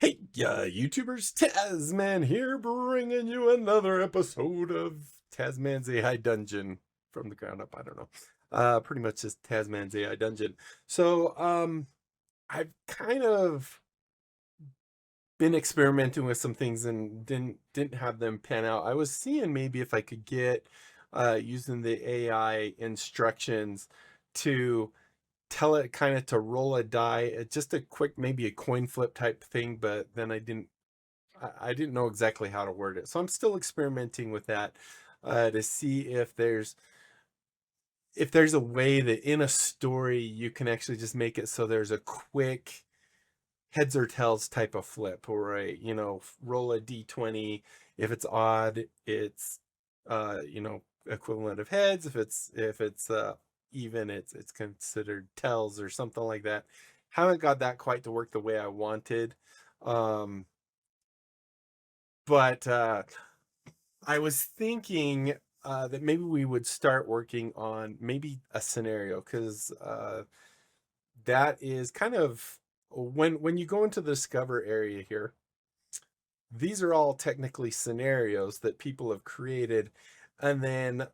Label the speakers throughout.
Speaker 1: Hey, YouTubers, Tazman here, bringing you another episode of Tazman's AI Dungeon from the ground up. I don't know. Pretty much just Tazman's AI Dungeon. I've kind of been experimenting with some things and didn't have them pan out. I was seeing maybe if I could get using the AI instructions to tell it kind of to roll a die, just a quick, maybe a coin flip type thing, but then I didn't know exactly how to word it. So I'm still experimenting with that to see if there's a way that in a story you can actually just make it so there's a quick heads or tails type of flip, or roll a d20. If it's odd, it's equivalent of heads. If it's even, it's considered tails or something like that. Haven't got that quite to work the way I wanted. Um, but I was thinking that maybe we would start working on maybe a scenario, because that is kind of when you go into the discover area here. These are all technically scenarios that people have created, and then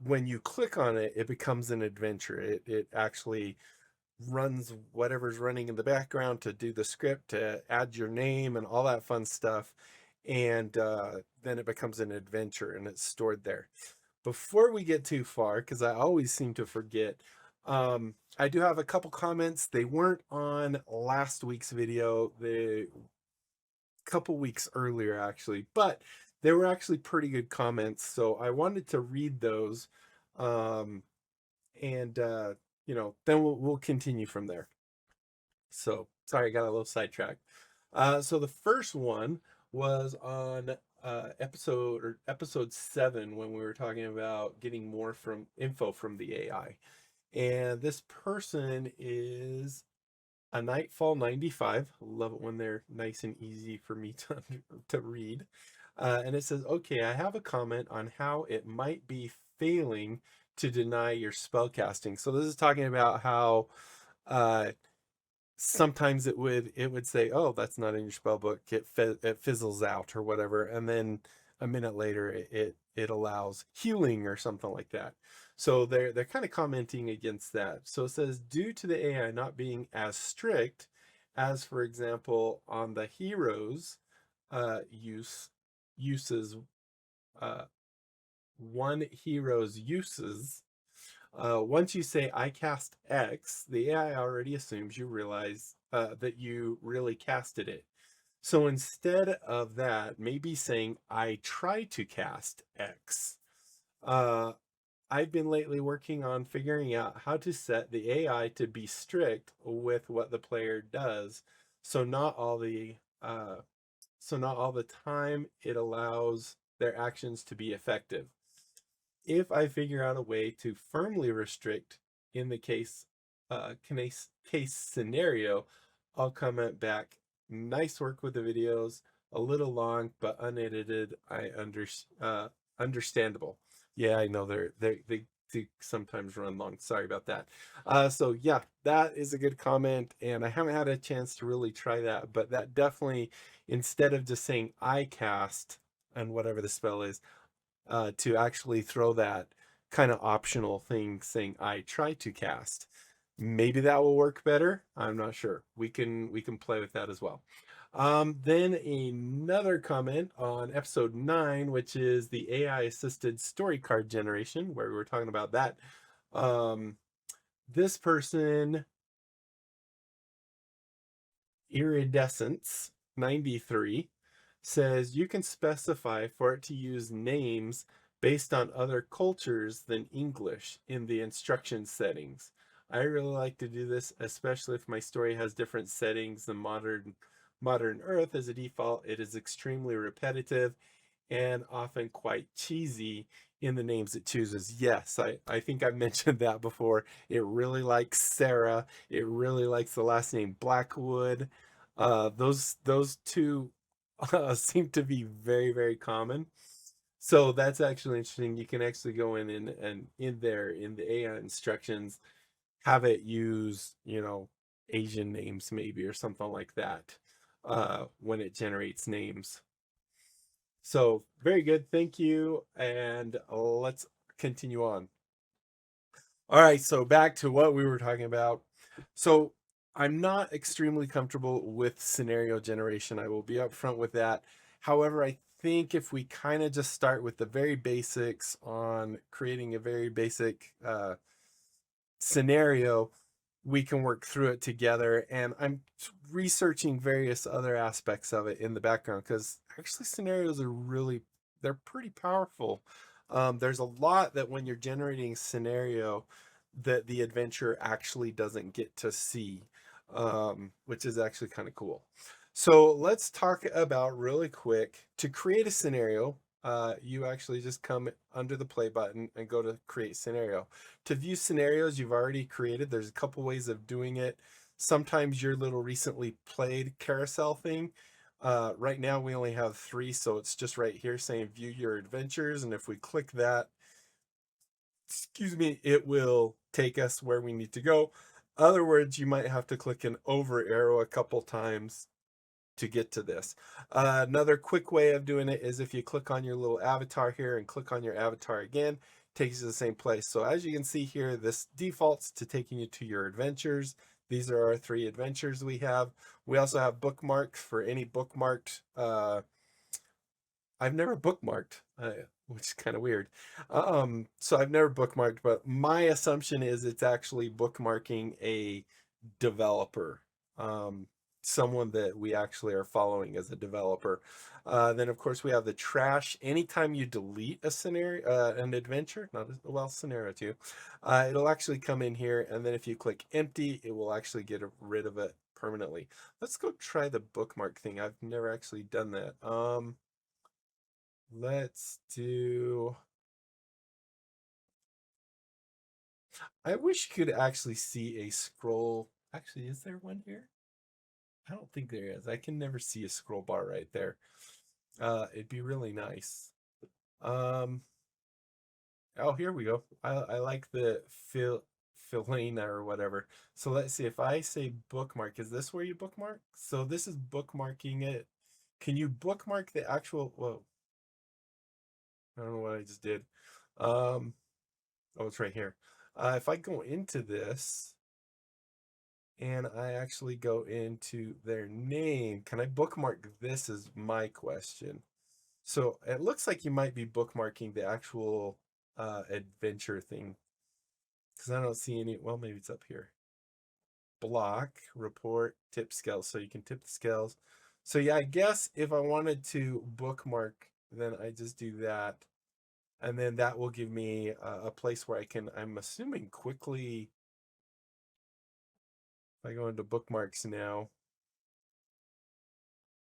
Speaker 1: when you click on it, it becomes an adventure. It actually runs whatever's running in the background to do the script, to add your name and all that fun stuff, and then it becomes an adventure and it's stored there. Before we get too far, because I always seem to forget, I do have a couple comments. They weren't on last week's video, the couple weeks earlier actually, but they were actually pretty good comments, so I wanted to read those. um and then we'll continue from there. So sorry, I got a little sidetracked. So the first one was on episode 7, when we were talking about getting more from info from the AI. And this person is a Nightfall 95. Love it when they're nice and easy for me to read. And it says, okay, I have a comment on how it might be failing to deny your spellcasting. So this is talking about how uh, sometimes it would say, oh, that's not in your spell book. It fizzles out or whatever, and then a minute later it allows healing or something like that. So they're kind of commenting against that. So it says, due to the AI not being as strict as, for example, on the heroes uses, uh one hero's uses. Once you say I cast X, the AI already assumes you realize that you really casted it. So instead of that, maybe saying I try to cast X. Uh, I've been lately working on figuring out how to set the AI to be strict with what the player does, so not all the time it allows their actions to be effective. If I figure out a way to firmly restrict in the case scenario, I'll comment back. Nice work with the videos. A little long, but unedited. Understandable. Yeah, I know they sometimes run long. Sorry about that. So yeah, that is a good comment, and I haven't had a chance to really try that, but that definitely, instead of just saying I cast and whatever the spell is, to actually throw that kind of optional thing saying I try to cast. Maybe that will work better. I'm not sure. We can play with that as well. Then another comment on episode 9, which is the AI assisted story card generation, where we were talking about that. This person, Iridescence 93, says you can specify for it to use names based on other cultures than English in the instruction settings. I really like to do this, especially if my story has different settings than modern Earth. As a default, it is extremely repetitive and often quite cheesy in the names it chooses. Yes, I think I've mentioned that before. It really likes Sarah. It really likes the last name Blackwood. Those two seem to be very, very common. So that's actually interesting. You can actually go in and in there in the AI instructions, have it use, Asian names maybe or something like that. when it generates names. So very good. Thank you. And let's continue on. All right. So back to what we were talking about. So I'm not extremely comfortable with scenario generation. I will be upfront with that. However, I think if we kind of just start with the very basics on creating a very basic scenario, we can work through it together. And I'm researching various other aspects of it in the background because actually scenarios are really, they're pretty powerful. There's a lot that when you're generating scenario that the adventurer actually doesn't get to see, which is actually kind of cool. So let's talk about really quick to create a scenario. You actually just come under the play button and go to create scenario. To view scenarios you've already created, there's a couple ways of doing it. Sometimes your little recently played carousel thing. Right now we only have 3, so it's just right here saying view your adventures. And if we click that, excuse me, it will take us where we need to go. Other words, you might have to click an over arrow a couple times to get to this. Another quick way of doing it is if you click on your little avatar here and click on your avatar again, takes you to the same place. So as you can see here, this defaults to taking you to your adventures. These are our 3 adventures we have. We also have bookmarks for any bookmarked. I've never bookmarked, which is kind of weird. So I've never bookmarked, but my assumption is it's actually bookmarking a developer. Someone that we actually are following as a developer. Then of course we have the trash. Anytime you delete a scenario, an adventure, not a well scenario too, it'll actually come in here. And then if you click empty, it will actually get rid of it permanently. Let's go try the bookmark thing. I've never actually done that. Let's do. I wish you could actually see a scroll. Actually, is there one here? I don't think there is. I can never see a scroll bar right there. It'd be really nice. Um, oh, here we go. I like the Filina or whatever. So let's see if I say bookmark, is this where you bookmark? So this is bookmarking it. Can you bookmark the actual, whoa, I don't know what I just did. Oh, it's right here. If I go into this and I actually go into their name, can I bookmark this is my question. So it looks like you might be bookmarking the actual adventure thing because I don't see any. Well, maybe it's up here. Block, report, tip scales. So you can tip the scales. So yeah, I guess if I wanted to bookmark, then I just do that. And then that will give me a place where I can, I'm assuming, quickly. If I go into bookmarks now,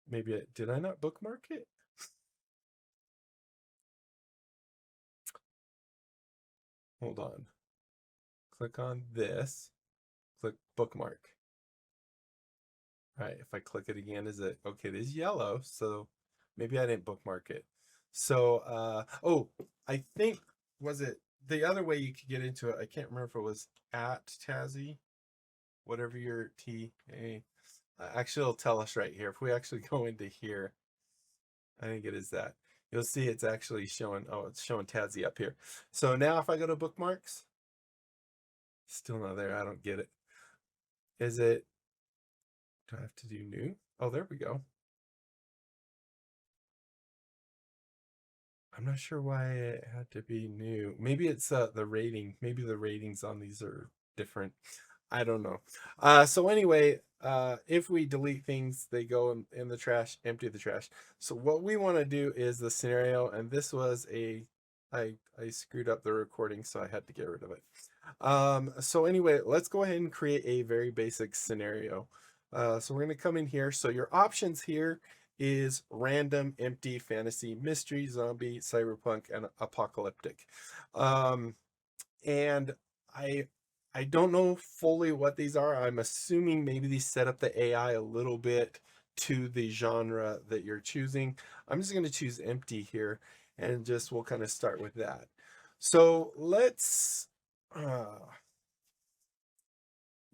Speaker 1: maybe did I not bookmark it? Hold on. Click on this. Click bookmark. All right, if I click it again, is it okay? It is yellow, so maybe I didn't bookmark it. So, oh, I think was it the other way you could get into it? I can't remember if it was at Tazzy, whatever your T A. Actually, it'll tell us right here. If we actually go into here, I think it is that. You'll see it's actually showing. Oh, it's showing Tazzy up here. So now if I go to bookmarks, still not there. I don't get it. Is it? Do I have to do new? Oh, there we go. I'm not sure why it had to be new. Maybe it's the rating. Maybe the ratings on these are different. I don't know. So anyway, if we delete things, they go in the trash, empty the trash. So what we want to do is the scenario, and this was I screwed up the recording, so I had to get rid of it. So anyway, let's go ahead and create a very basic scenario. So we're going to come in here. So your options here is random, empty, fantasy, mystery, zombie, cyberpunk, and apocalyptic. And I I don't know fully what these are. I'm assuming maybe these set up the AI a little bit to the genre that you're choosing. I'm just going to choose empty here and just we'll kind of start with that. So let's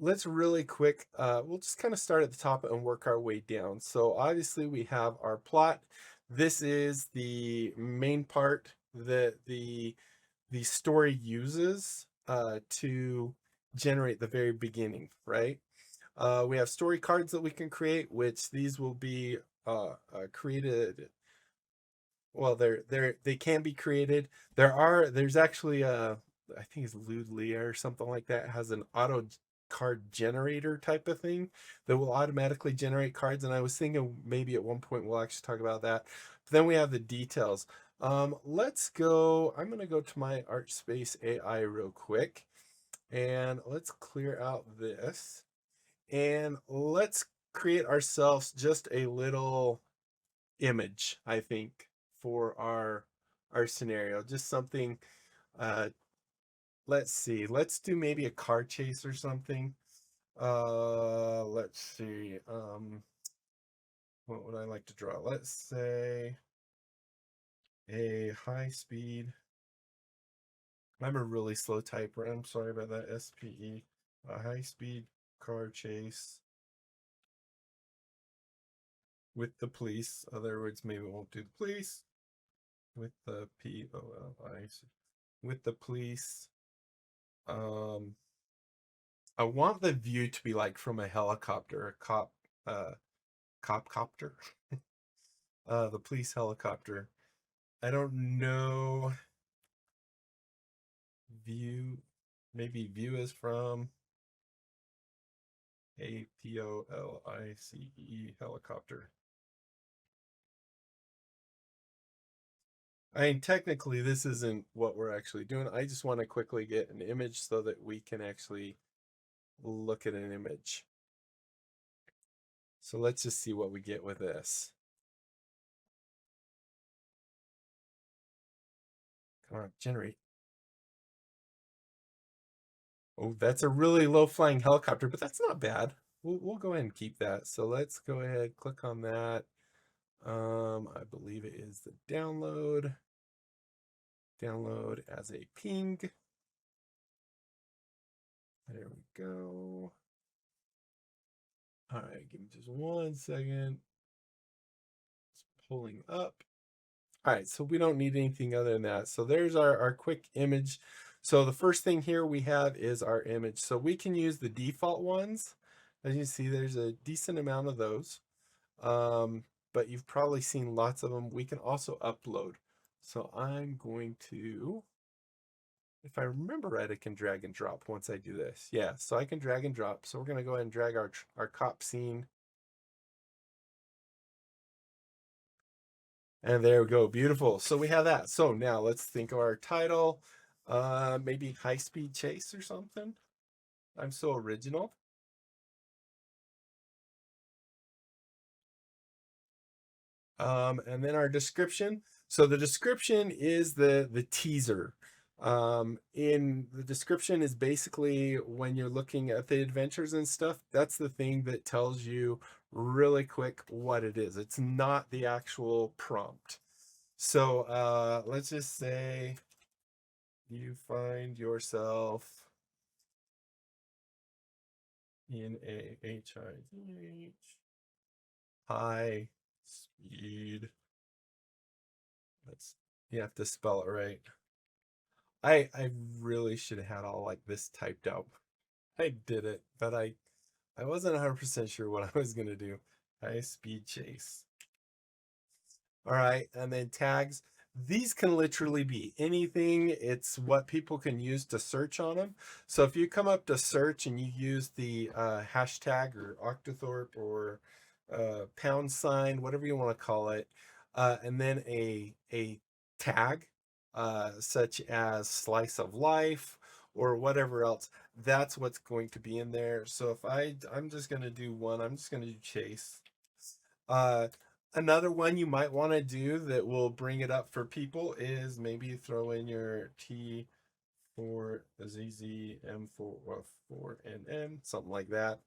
Speaker 1: let's really quick, we'll just kind of start at the top and work our way down. So obviously we have our plot. This is the main part that the story uses to generate the very beginning, right? We have story cards that we can create, which these will be created. Well, they can be created. There's actually a, I think it's Ludlia or something like that, has an auto card generator type of thing that will automatically generate cards. And I was thinking maybe at one point we'll actually talk about that. But then we have the details. Let's go. I'm gonna go to my ArtSpace AI real quick, and let's clear out this, and let's create ourselves just a little image, I think, for our scenario. Just something, uh let's see. Let's do maybe a car chase or something. Let's see. What would I like to draw? Let's say a high speed. I'm a really slow typer. I'm sorry about that. SPE. A high speed car chase with the police. Other words, maybe we won't do the police. With the POLIC. With the police. Um, I want the view to be like from a helicopter, a copter, the police helicopter. I don't know. View, maybe view is from a POLICE helicopter. I mean, technically, this isn't what we're actually doing. I just want to quickly get an image so that we can actually look at an image. So let's just see what we get with this. Come on, generate. Oh, that's a really low flying helicopter, but that's not bad. We'll go ahead and keep that. So let's go ahead, click on that. I believe it is the download. Download as a ping. There we go. All right, give me just 1 second. It's pulling up. All right, so we don't need anything other than that. So there's our quick image. So the first thing here we have is our image. So we can use the default ones. As you see, there's a decent amount of those. But you've probably seen lots of them. We can also upload. So I'm going to, if I remember right, I can drag and drop once I do this. Yeah, so I can drag and drop. So we're going to go ahead and drag our cop scene. And there we go. Beautiful. So we have that. So now let's think of our title. Maybe high speed chase or something. I'm so original. And then our description. So the description is the teaser. In the description is basically when you're looking at the adventures and stuff, that's the thing that tells you really quick what it is. It's not the actual prompt. So let's just say you find yourself in a high speed. Let's, you have to spell it right. I really should have had all like this typed out. I did it, but I wasn't 100% sure what I was gonna do. High speed chase. All right, and then tags. These can literally be anything. It's what people can use to search on them. So if you come up to search and you use the hashtag or octothorpe or pound sign, whatever you want to call it, and then a tag such as slice of life or whatever else, that's what's going to be in there. So if I'm just going to do one, I'm just going to do chase. Uh, Another one you might want to do that will bring it up for people is maybe throw in your T4zzM4nn's, something like that.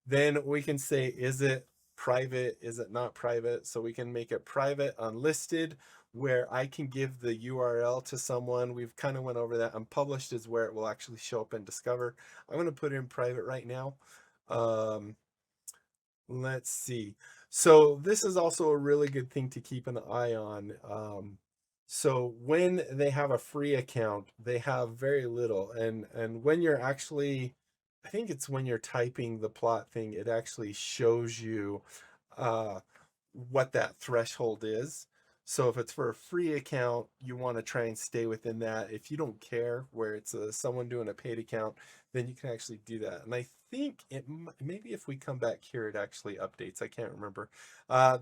Speaker 1: Then we can say, is it private? Is it not private? So we can make it private, unlisted. where I can give the URL to someone. We've kind of went over that. Unpublished is where it will actually show up in Discover. I'm going to put it in private right now. Um, let's see. So this is also a really good thing to keep an eye on. So when they have a free account, they have very little. And when you're actually, I think it's when you're typing the plot thing, it actually shows you uh, what that threshold is. So if it's for a free account, you want to try and stay within that. If you don't care where it's someone doing a paid account, then you can actually do that. And I think it maybe if we come back here, it actually updates. I can't remember.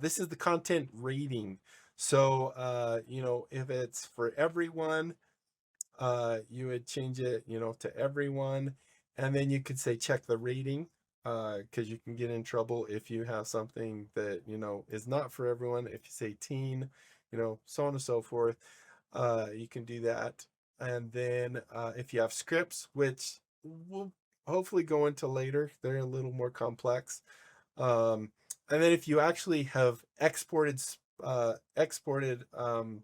Speaker 1: This is the content rating. So, you know, if it's for everyone, you would change it, you know, to everyone. And then you could say check the rating, because you can get in trouble if you have something that, you know, is not for everyone. If you say teen, you know, so on and so forth, you can do that. And then if you have scripts, which we'll hopefully go into later, they're a little more complex. And then if you actually have exported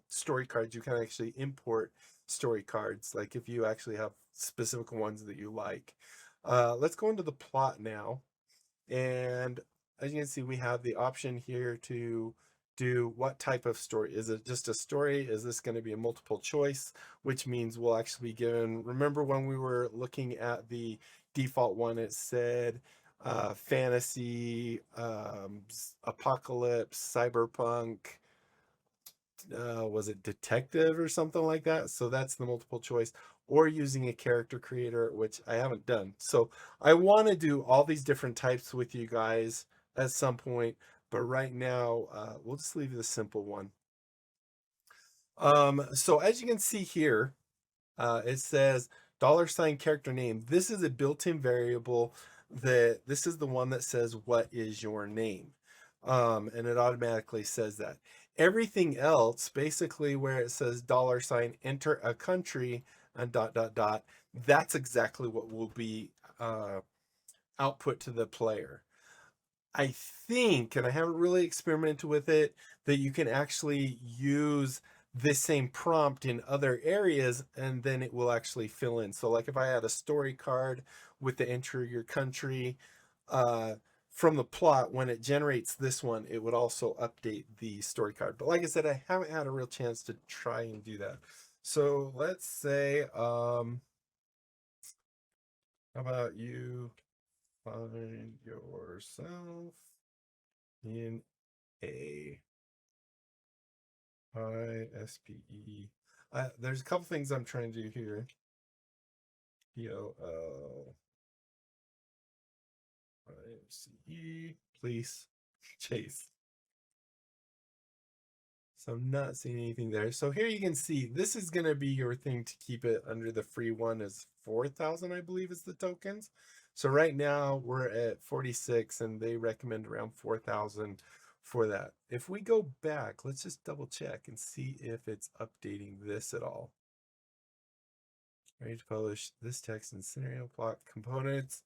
Speaker 1: story cards, you can actually import story cards, like if you actually have specific ones that you like. Let's go into the plot now. And as you can see, we have the option here to do what type of story. Is it just a story? Is this going to be a multiple choice? Which means we'll actually be given, remember when we were looking at the default one, it said fantasy, apocalypse, cyberpunk, was it detective or something like that? So that's the multiple choice, or using a character creator, which I haven't done. So I want to do all these different types with you guys at some point, but right now we'll just leave the simple one. So as you can see here, it says $ character name. This is a built-in variable that this is the one that says what is your name. And it automatically says that. Everything else, basically where it says $, enter a country and dot dot dot, that's exactly what will be output to the player. I think, and I haven't really experimented with it, that you can actually use this same prompt in other areas and then it will actually fill in. So like if I had a story card with the enter your country, uh, from the plot, when it generates this one, it would also update the story card. But like I said, I haven't had a real chance to try and do that. So let's say, how about you find yourself in a ISPE. There's a couple things I'm trying to do here. PLL ICE, please. Chase. So I'm not seeing anything there. So here you can see this is going to be your thing to keep it under the free one is 4,000, I believe is the tokens. So right now we're at 46 and they recommend around 4,000 for that. If we go back, let's just double check and see if it's updating this at all. Ready to publish this text and scenario plot components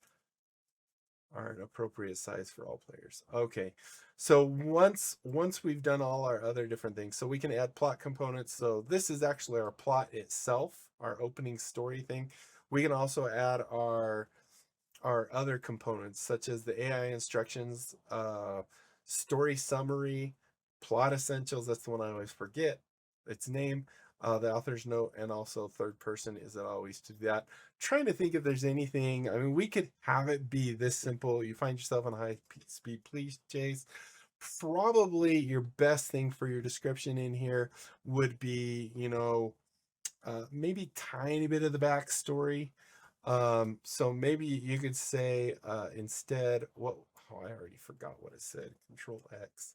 Speaker 1: are an appropriate size for all players. Okay, so once we've done all our other different things, so we can add plot components. So this is actually our plot itself, our opening story thing. We can also add our other components such as the AI instructions, story summary, plot essentials. That's the one I always forget its name. The author's note, and also third person is it always to do that. Trying to think if there's anything. I mean, we could have it be this simple. You find yourself on a high speed police chase. Probably your best thing for your description in here would be, you know, maybe tiny bit of the backstory. So maybe you could say instead, what, oh, I already forgot what it said. Control X.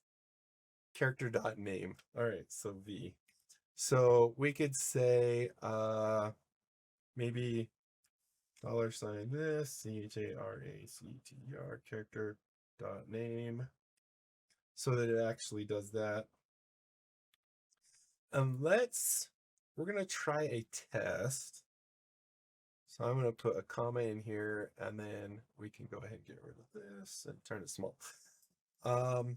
Speaker 1: Character dot name. All right, so V. So we could say maybe $this CHARACTR character dot name, so that it actually does that. And we're gonna try a test. So I'm gonna put a comma in here and then we can go ahead and get rid of this and turn it small. Um,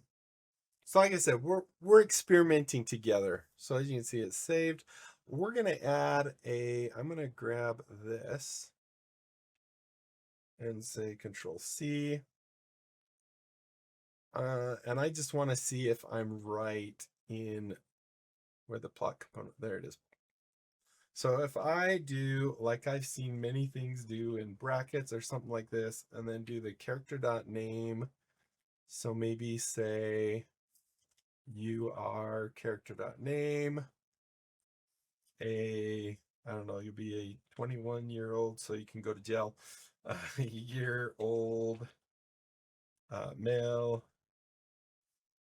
Speaker 1: So like I said, we're experimenting together. So as you can see, it's saved. We're gonna add a. I'm gonna grab this and say Control C. And I just want to see if I'm right in where the plot component. There it is. So if I do like I've seen many things do in brackets or something like this, and then do the character dot name. So maybe say you are character dot name a, I don't know, you'll be a 21-year-old, so you can go to jail. Year old male,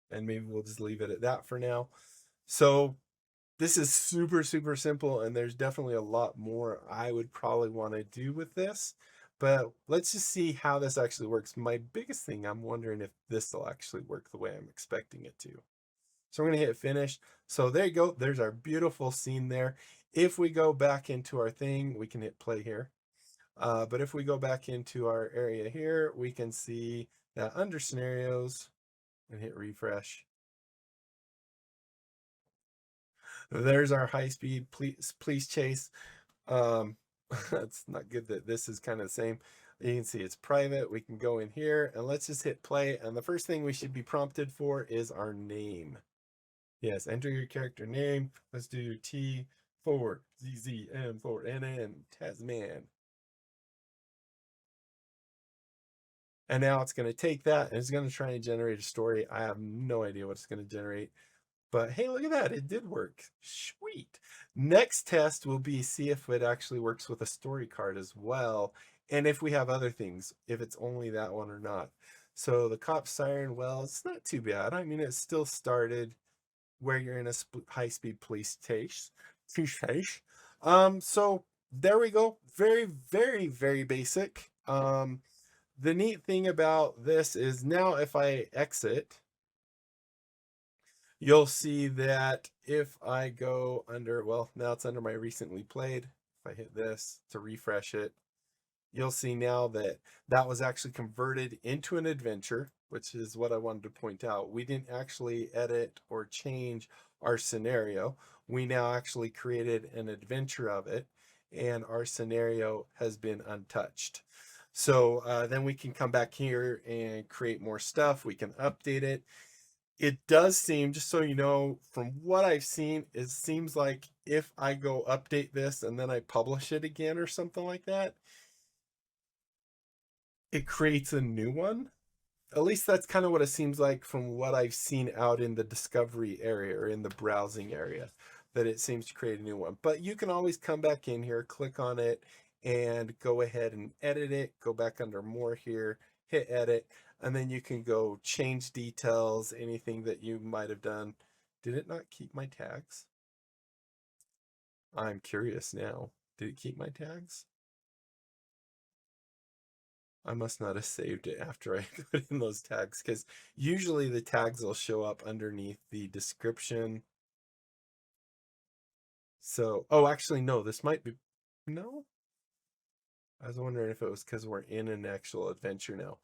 Speaker 1: and maybe we'll just leave it at that for now. So this is super, super simple, and there's definitely a lot more I would probably want to do with this. But let's just see how this actually works. My biggest thing, I'm wondering if this will actually work the way I'm expecting it to. So we're going to hit finish. So there you go. There's our beautiful scene there. If we go back into our thing, we can hit play here. But if we go back into our area here, we can see that under scenarios and hit refresh. There's our high-speed police chase. It's not good that this is kind of the same. You can see it's private. We can go in here and let's just hit play. And the first thing we should be prompted for is our name. Yes, enter your character name. Let's do T4zzM4nn's Tasman. And now it's going to take that and it's going to try and generate a story. I have no idea what it's going to generate. But hey, look at that. It did work. Sweet. Next test will be see if it actually works with a story card as well. And if we have other things, if it's only that one or not. So the cop siren, well, it's not too bad. I mean, it still started where you're in a high-speed police chase. So there we go. Very, very, very basic. The neat thing about this is now if I exit, you'll see that if I go under, well, now it's under my recently played. If I hit this to refresh it, you'll see now that that was actually converted into an adventure, which is what I wanted to point out. We didn't actually edit or change our scenario. We now actually created an adventure of it, and our scenario has been untouched. So then we can come back here and create more stuff. We can update it. It does seem, just so you know, from what I've seen, it seems like if I go update this and then I publish it again or something like that, it creates a new one. At least that's kind of what it seems like from what I've seen out in the discovery area or in the browsing area, that it seems to create a new one. But you can always come back in here, click on it, and go ahead and edit it. Go back under more here, hit edit, and then you can go change details, anything that you might have done. Did it not keep my tags? I'm curious now. Did it keep my tags? I must not have saved it after I put in those tags, because usually the tags will show up underneath the description. So, oh, actually, no, this might be, no? I was wondering if it was because we're in an actual adventure now.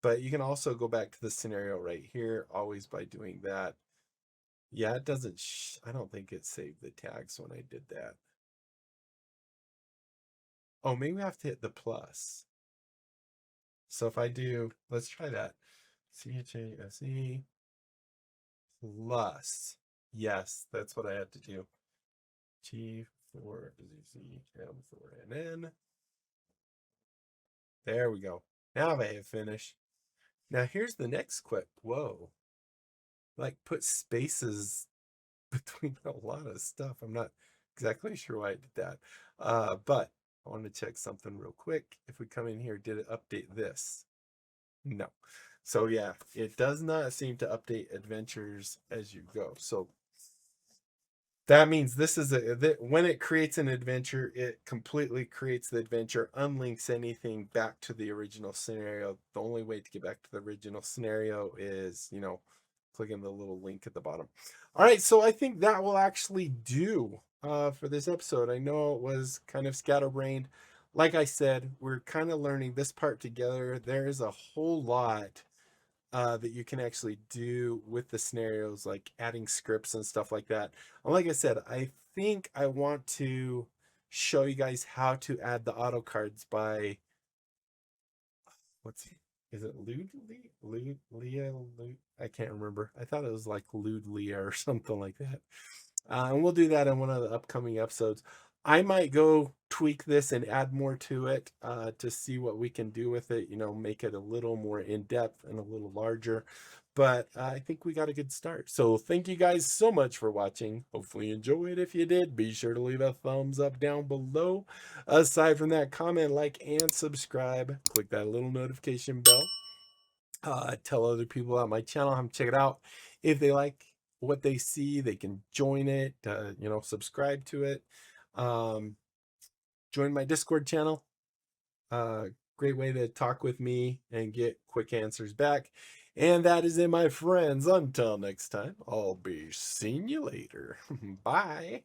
Speaker 1: But you can also go back to the scenario right here, always by doing that. Yeah, it doesn't, I don't think it saved the tags when I did that. Oh, maybe we have to hit the plus. So if I do, let's try that. CHASE plus. Yes, that's what I had to do. T4zzM4nn's. There we go. Now I hit finish. Now here's the next quick. Whoa. Like put spaces between a lot of stuff. I'm not exactly sure why I did that. But I want to check something real quick. If we come in here, did it update this? No. So yeah, it does not seem to update adventures as you go. So that means this is when it creates an adventure, it completely creates the adventure, unlinks anything back to the original scenario. The only way to get back to the original scenario is, clicking the little link at the bottom. All right, so I think that will actually do for this episode. I know it was kind of scatterbrained. Like I said, we're kind of learning this part together. There is a whole lot that you can actually do with the scenarios, like adding scripts and stuff like that. And like I said, I think I want to show you guys how to add the auto cards by what's is it Leah? I can't remember. I thought it was like Lude Leah or something like that. And we'll do that in one of the upcoming episodes. I might go tweak this and add more to it to see what we can do with it, you know, make it a little more in depth and a little larger. But I think we got a good start. So thank you guys so much for watching. Hopefully you enjoyed. If you did, be sure to leave a thumbs up down below. Aside from that, comment, like, and subscribe. Click that little notification bell. Tell other people about my channel, have them check it out. If they like what they see, they can join it, you know, subscribe to it. Join my Discord channel. Great way to talk with me and get quick answers back. And that is it, my friends. Until next time, I'll be seeing you later. Bye.